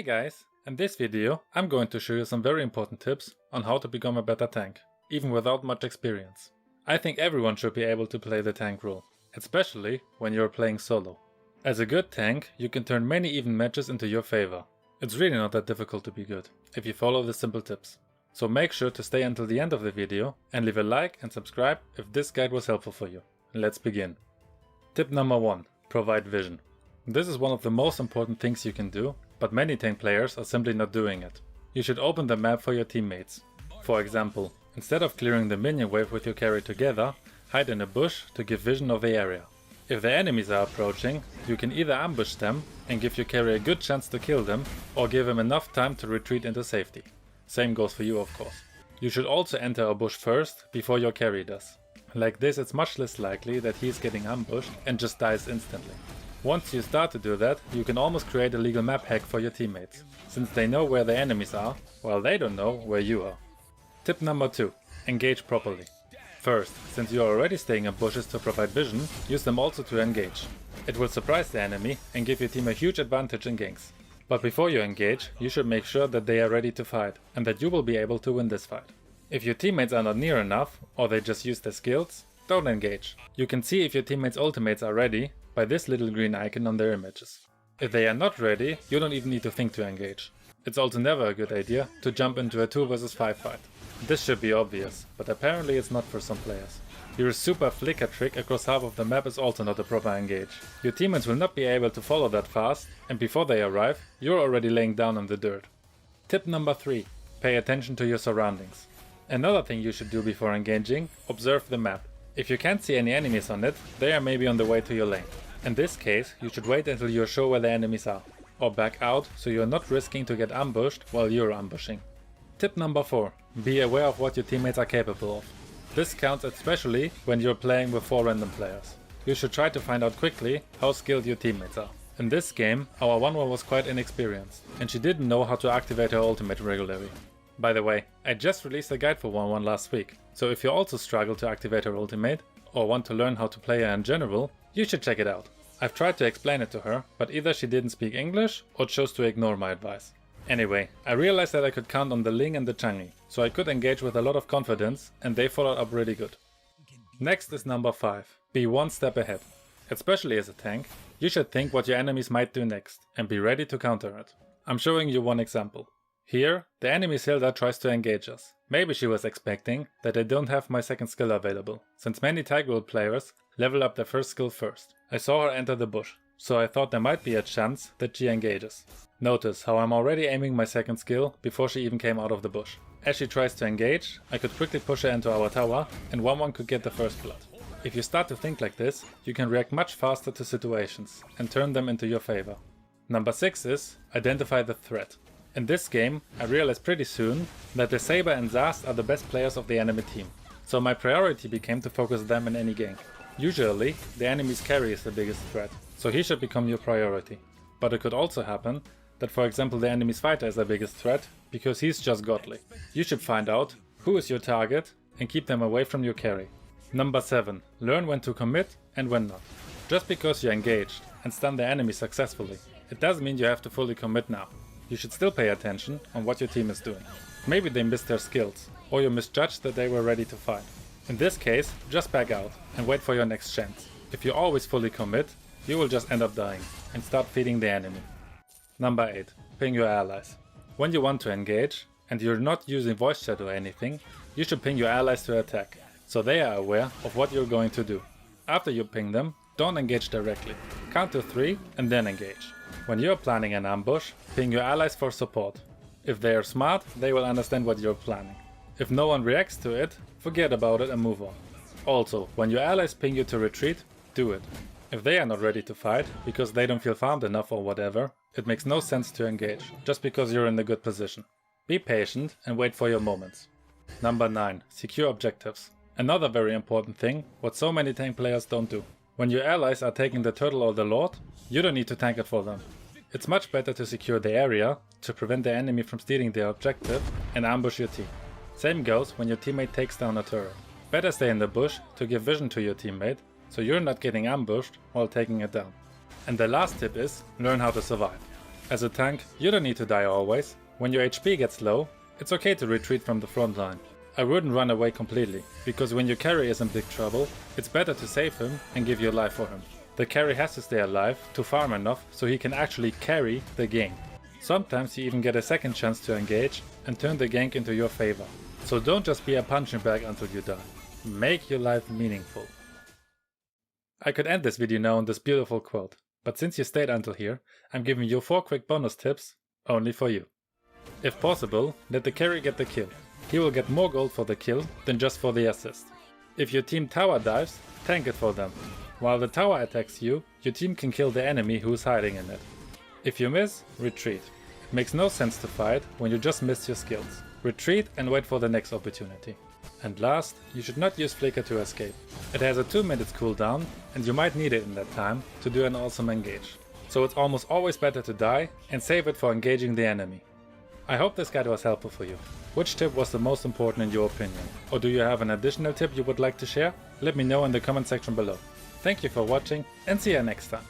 Hey guys, in this video I'm going to show you some very important tips on how to become a better tank, even without much experience. I think everyone should be able to play the tank role, especially when you're playing solo. As a good tank, you can turn many even matches into your favor. It's really not that difficult to be good, if you follow the simple tips. So make sure to stay until the end of the video and leave a like and subscribe if this guide was helpful for you. Let's begin. Tip number 1. Provide vision. This is one of the most important things you can do, but many tank players are simply not doing it. You should open the map for your teammates. For example, instead of clearing the minion wave with your carry together, hide in a bush to give vision of the area. If the enemies are approaching, you can either ambush them and give your carry a good chance to kill them, or give him enough time to retreat into safety. Same goes for you, of course. You should also enter a bush first, before your carry does. Like this, it's much less likely that he is getting ambushed and just dies instantly. Once you start to do that, you can almost create a legal map hack for your teammates, since they know where the enemies are, while they don't know where you are. Tip number 2. Engage properly. First, since you are already staying in bushes to provide vision, use them also to engage. It will surprise the enemy and give your team a huge advantage in ganks. But before you engage, you should make sure that they are ready to fight, and that you will be able to win this fight. If your teammates are not near enough, or they just use their skills, don't engage. You can see if your teammates' ultimates are ready by this little green icon on their images. If they are not ready, you don't even need to think to engage. It's also never a good idea to jump into a 2 vs 5 fight. This should be obvious, but apparently it's not for some players. Your super flicker trick across half of the map is also not a proper engage. Your teammates will not be able to follow that fast, and before they arrive, you're already laying down in the dirt. Tip number 3. Pay attention to your surroundings. Another thing you should do before engaging, observe the map. If you can't see any enemies on it, they are maybe on the way to your lane. In this case, you should wait until you are sure where the enemies are, or back out so you are not risking to get ambushed while you're ambushing. Tip number 4. Be aware of what your teammates are capable of. This counts especially when you're playing with 4 random players. You should try to find out quickly how skilled your teammates are. In this game, our 1-1 was quite inexperienced, and she didn't know how to activate her ultimate regularly. By the way, I just released a guide for 1-1 last week, so if you also struggle to activate her ultimate, or want to learn how to play her in general, you should check it out. I've tried to explain it to her, but either she didn't speak English or chose to ignore my advice. Anyway, I realized that I could count on the Ling and the Changi, so I could engage with a lot of confidence, and they followed up really good. Next is number 5. Be one step ahead. Especially as a tank, you should think what your enemies might do next, and be ready to counter it. I'm showing you one example. Here, the enemy's Hilda tries to engage us. Maybe she was expecting that I don't have my second skill available, since many Tiger players level up their first skill first. I saw her enter the bush, so I thought there might be a chance that she engages. Notice how I'm already aiming my second skill before she even came out of the bush. As she tries to engage, I could quickly push her into our tower, and 1-1 could get the first blood. If you start to think like this, you can react much faster to situations and turn them into your favor. Number 6 is identify the threat. In this game, I realized pretty soon that the Saber and Zast are the best players of the enemy team, so my priority became to focus them in any gank. Usually, the enemy's carry is the biggest threat, so he should become your priority. But it could also happen that, for example, the enemy's fighter is the biggest threat, because he's just godly. You should find out who is your target and keep them away from your carry. Number 7. Learn when to commit and when not. Just because you're engaged and stun the enemy successfully, it doesn't mean you have to fully commit now. You should still pay attention on what your team is doing. Maybe they missed their skills, or you misjudged that they were ready to fight. In this case, just back out and wait for your next chance. If you always fully commit, you will just end up dying and start feeding the enemy. Number 8. Ping your allies. When you want to engage, and you're not using voice chat or anything, you should ping your allies to attack, so they are aware of what you're going to do. After you ping them, don't engage directly. Count to 3 and then engage. When you're planning an ambush, ping your allies for support. If they are smart, they will understand what you're planning. If no one reacts to it, forget about it and move on. Also, when your allies ping you to retreat, do it. If they are not ready to fight, because they don't feel farmed enough or whatever, it makes no sense to engage, just because you're in a good position. Be patient and wait for your moments. Number 9. Secure objectives. Another very important thing, what so many tank players don't do. When your allies are taking the turtle or the lord, you don't need to tank it for them. It's much better to secure the area, to prevent the enemy from stealing their objective, and ambush your team. Same goes when your teammate takes down a turret. Better stay in the bush to give vision to your teammate, so you're not getting ambushed while taking it down. And the last tip is, learn how to survive. As a tank, you don't need to die always. When your HP gets low, it's okay to retreat from the front line. I wouldn't run away completely, because when your carry is in big trouble, it's better to save him and give your life for him. The carry has to stay alive to farm enough so he can actually carry the gank. Sometimes you even get a second chance to engage and turn the gank into your favor. So don't just be a punching bag until you die. Make your life meaningful. I could end this video now on this beautiful quote, but since you stayed until here, I'm giving you 4 quick bonus tips only for you. If possible, let the carry get the kill. He will get more gold for the kill than just for the assist. If your team tower dives, tank it for them. While the tower attacks you, your team can kill the enemy who's hiding in it. If you miss, retreat. It makes no sense to fight when you just missed your skills. Retreat and wait for the next opportunity. And last, you should not use Flicker to escape. It has a 2 minutes cooldown and you might need it in that time to do an awesome engage. So it's almost always better to die and save it for engaging the enemy. I hope this guide was helpful for you. Which tip was the most important in your opinion? Or do you have an additional tip you would like to share? Let me know in the comment section below. Thank you for watching and see you next time.